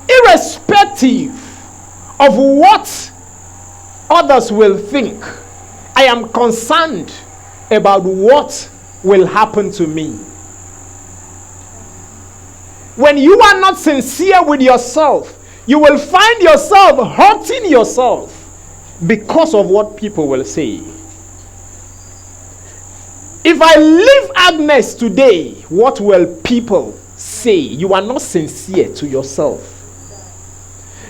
irrespective of what others will think, I am concerned about what will happen to me. When you are not sincere with yourself, you will find yourself hurting yourself because of what people will say. If I leave Agnes today, what will people say? You are not sincere to yourself.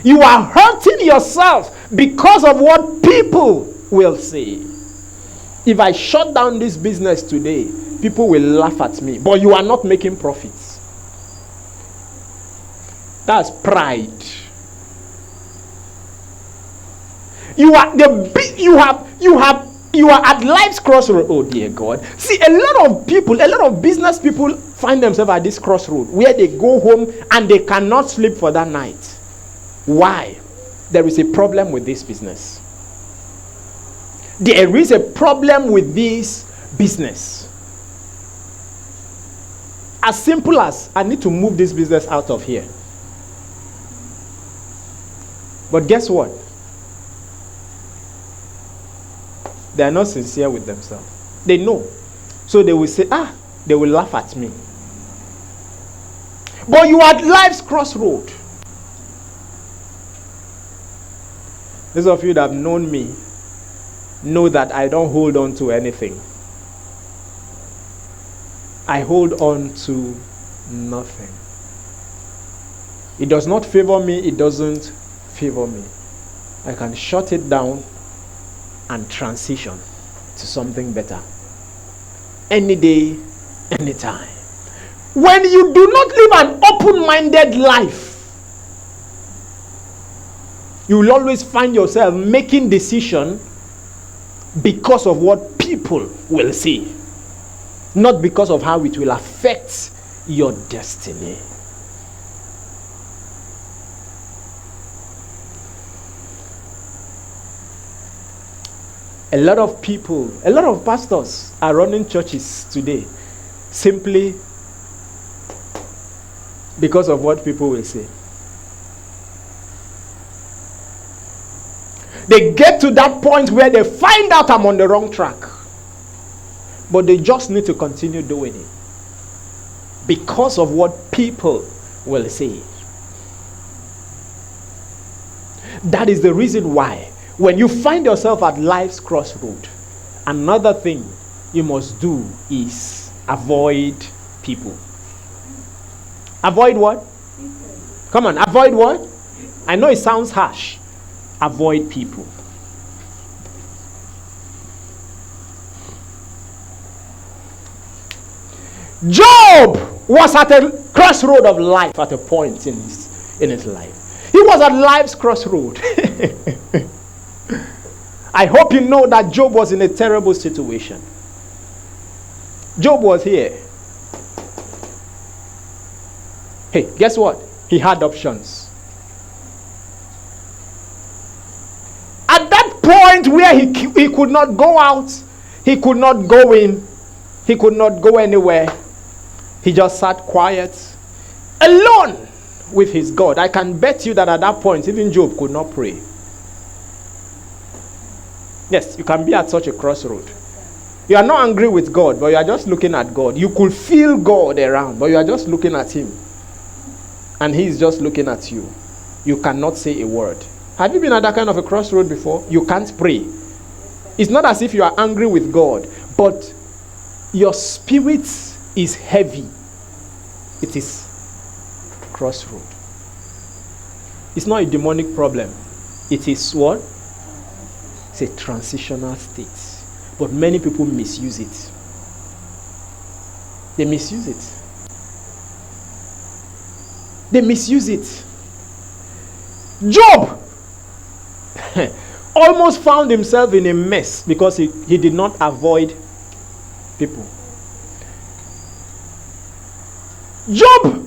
You are hurting yourself because of what people will say. If I shut down this business today, people will laugh at me, but you are not making profits. That's pride. You are at life's crossroad. Oh dear God. See, a lot of people, a lot of business people find themselves at this crossroad where they go home and they cannot sleep for that night. Why? There is a problem with this business. There is a problem with this business. As simple as, I need to move this business out of here. But guess what? They are not sincere with themselves. They know. So they will say, they will laugh at me. But you are at life's crossroad. Those of you that have known me know that I don't hold on to anything. I hold on to nothing. It does not favor me. It doesn't favor me. I can shut it down and transition to something better. Any day, anytime. When you do not live an open-minded life, you will always find yourself making decisions because of what people will say, not because of how it will affect your destiny. A lot of people, a lot of pastors are running churches today simply because of what people will say. They get to that point where they find out I'm on the wrong track, but they just need to continue doing it because of what people will say. That is the reason why when you find yourself at life's crossroad, another thing you must do is avoid people. Avoid what? Come on, avoid what? I know it sounds harsh. Avoid people. Job was at a crossroad of life at a point in his life. He was at life's crossroad. I hope you know that Job was in a terrible situation. Job was here. Hey, guess what? He had options. At that point where he could not go out, he could not go in, he could not go anywhere, he just sat quiet, alone with his God. I can bet you that at that point, even Job could not pray. Yes, you can be at such a crossroad. You are not angry with God, but you are just looking at God. You could feel God around, but you are just looking at him. And he is just looking at you. You cannot say a word. Have you been at that kind of a crossroad before? You can't pray. It's not as if you are angry with God, but your spirit is heavy. It is crossroad. It's not a demonic problem. It is what? It's a transitional state. But many people misuse it. They misuse it. They misuse it. Job almost found himself in a mess because he did not avoid people. Job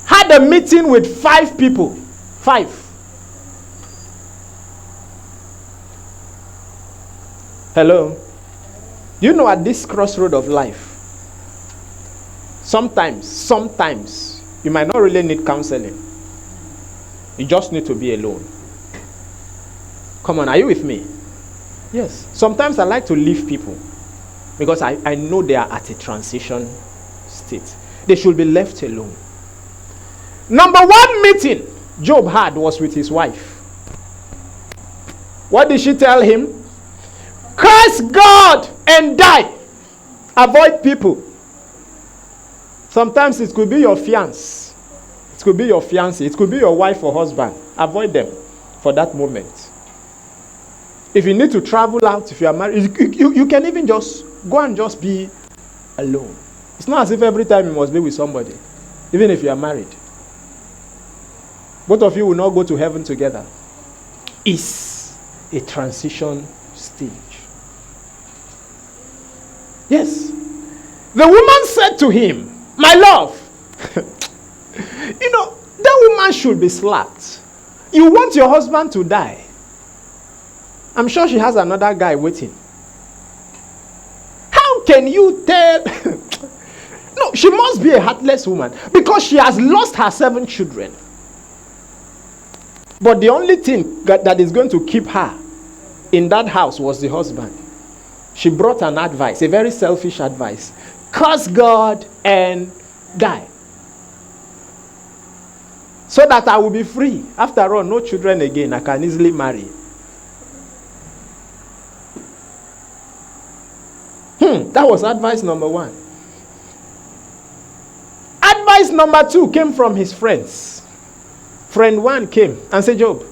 had a meeting with 5 people. 5. Hello? You know, at this crossroad of life, sometimes, you might not really need counseling. You just need to be alone. Come on, are you with me? Yes. Sometimes I like to leave people because I know they are at a transition state. They should be left alone. Number one meeting Job had was with his wife. What did she tell him? Curse God and die. Avoid people. Sometimes it could be your fiancé. It could be your fiancé. It could be your wife or husband. Avoid them for that moment. If you need to travel out, if you are married, you can even just go and just be alone. It's not as if every time you must be with somebody, even if you are married. Both of you will not go to heaven together. It's a transition stage. Yes. The woman said to him, my love, that woman should be slapped. You want your husband to die. I'm sure she has another guy waiting. How can you tell? No, she must be a heartless woman because she has lost her 7 children. But the only thing that is going to keep her in that house was the husband. She brought an advice, a very selfish advice. Curse God and die. So that I will be free. After all, no children again. I can easily marry. That was advice number 1. Advice number 2 came from his friends. Friend 1 came and said, Job,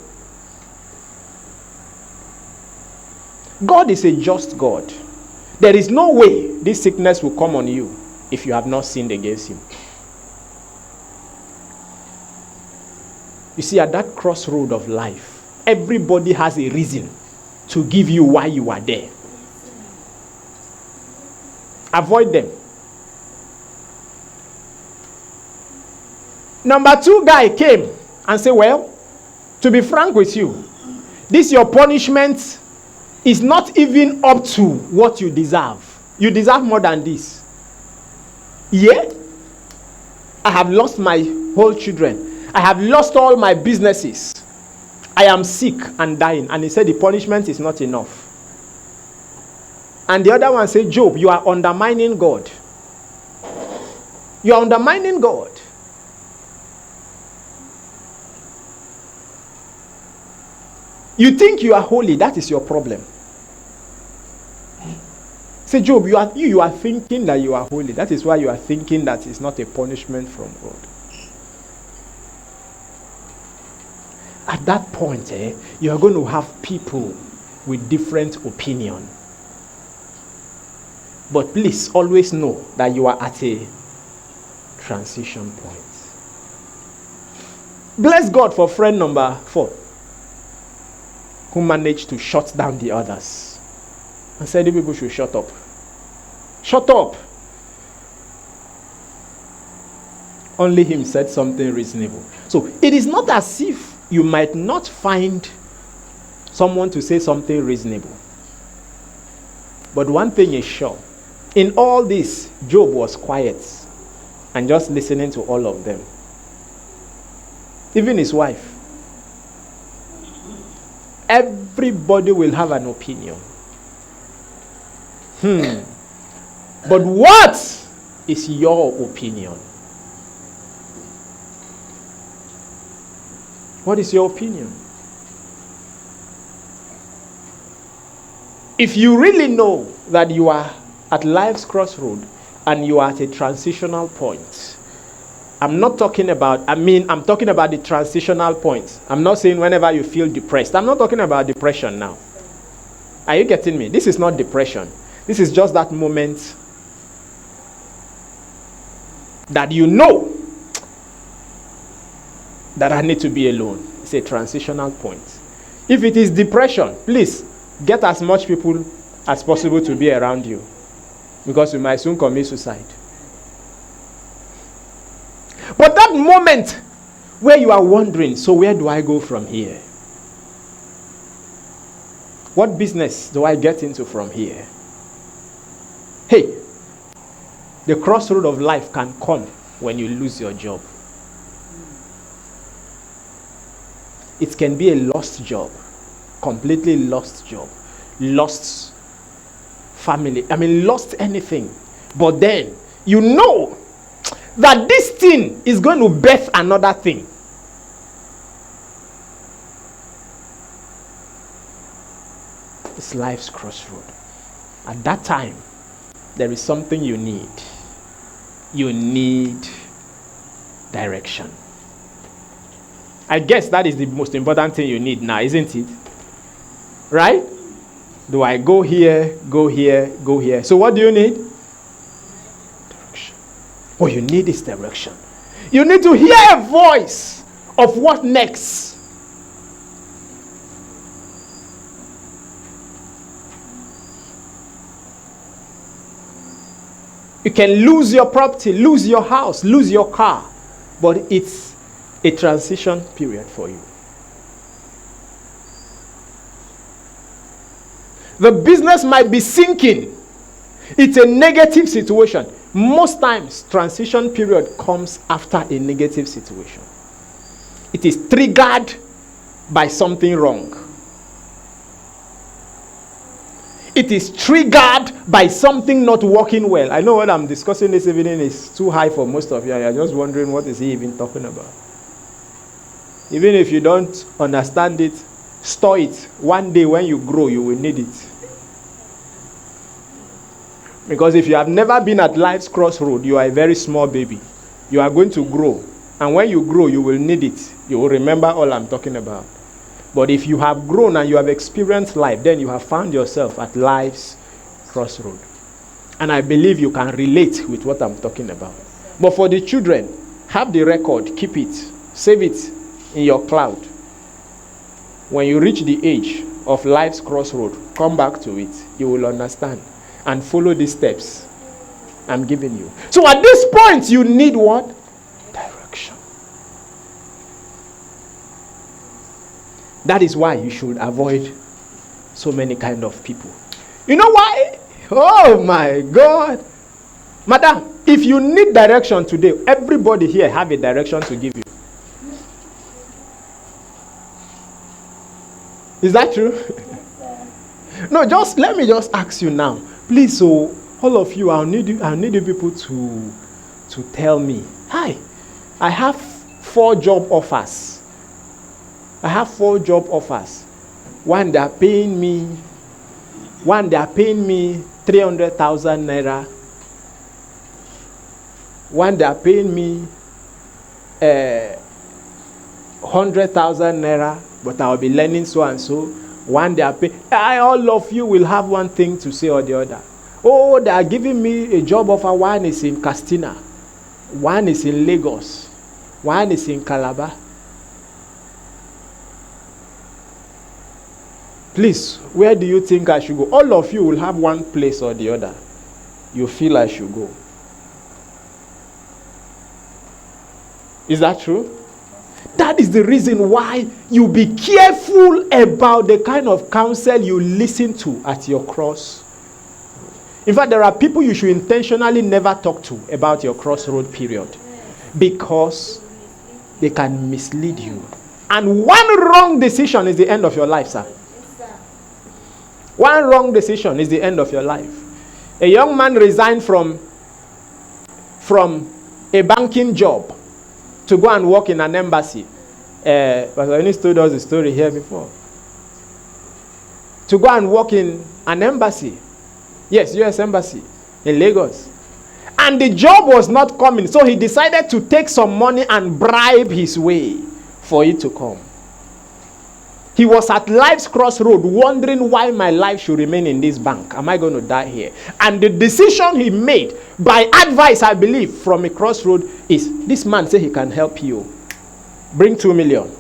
God is a just God. There is no way this sickness will come on you if you have not sinned against him. You see, at that crossroad of life, everybody has a reason to give you why you are there. Avoid them. Number 2 guy came and said, well, to be frank with you, this your punishment is not even up to what you deserve. You deserve more than this. Yeah? I have lost my whole children. I have lost all my businesses. I am sick and dying. And he said the punishment is not enough. And the other one said, Job, you are undermining God. You are undermining God. You think you are holy, that is your problem. Say, Job, you are thinking that you are holy. That is why you are thinking that it's not a punishment from God. At that point, you are going to have people with different opinion. But please always know that you are at a transition point. Bless God for friend number 4, who managed to shut down the others and said the people should shut up. Shut up. Only him said something reasonable. So it is not as if you might not find someone to say something reasonable. But one thing is sure. In all this, Job was quiet and just listening to all of them. Even his wife. Everybody will have an opinion. But what is your opinion? What is your opinion? If you really know that you are at life's crossroad and you are at a transitional point, I'm talking about the transitional point. I'm not saying whenever you feel depressed. I'm not talking about depression now. Are you getting me? This is not depression. This is just that moment that you know that I need to be alone. It's a transitional point. If it is depression, please get as much people as possible to be around you, because you might soon commit suicide. But that moment where you are wondering, so where do I go from here? What business do I get into from here? Hey, the crossroad of life can come when you lose your job. It can be a lost job, completely lost job, lost family. I mean, lost anything. But then you know that this thing is going to birth another thing. It's life's crossroad. At that time, there is something you need. You need direction. I guess that is the most important thing you need now, isn't it? Right? Do I go here, go here, go here? So what do you need? Direction. What you need is direction. You need to hear a voice of what next. You can lose your property, lose your house, lose your car, but it's a transition period for you. The business might be sinking. It's a negative situation. Most times, transition period comes after a negative situation. It is triggered by something wrong. It is triggered by something not working well. I know what I'm discussing this evening is too high for most of you. You're just wondering, what is he even talking about? Even if you don't understand it, store it. One day when you grow, you will need it. Because if you have never been at life's crossroad, you are a very small baby. You are going to grow. And when you grow, you will need it. You will remember all I'm talking about. But if you have grown and you have experienced life, then you have found yourself at life's crossroad. And I believe you can relate with what I'm talking about. But for the children, have the record, keep it, save it in your cloud. When you reach the age of life's crossroad, come back to it. You will understand and follow these steps I'm giving you. So at this point, you need what? Direction. That is why you should avoid so many kind of people. You know why? Oh my God. Madam, if you need direction today, everybody here have a direction to give you. Is that true? No, just let me just ask you now. Please, so all of you, I'll need you people to tell me. Hi, I have 4 job offers. I have 4 job offers. One, they are paying me 300,000 naira. One, they are paying me 100,000 naira, but I'll be learning so and so. One, they are paying. All of you will have one thing to say or the other. Oh, they are giving me a job offer. One is in Castina. One is in Lagos. One is in Calabar. Please, where do you think I should go? All of you will have one place or the other you feel I should go. Is that true? That is the reason why you be careful about the kind of counsel you listen to at your cross. In fact, there are people you should intentionally never talk to about your crossroad period, because they can mislead you. And one wrong decision is the end of your life, sir. One wrong decision is the end of your life. A young man resigned from a banking job to go and work in an embassy. Pastor Eunice told us the story here before. To go and work in an embassy. Yes, U.S. Embassy in Lagos. And the job was not coming, so he decided to take some money and bribe his way for it to come. He was at life's crossroad, wondering why my life should remain in this bank. Am I going to die here? And the decision he made, by advice, I believe, from a crossroad, is this man said he can help you. Bring 2 million.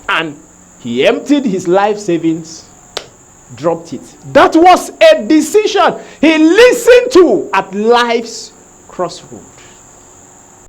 And he emptied his life savings, dropped it. That was a decision he listened to at life's crossroad.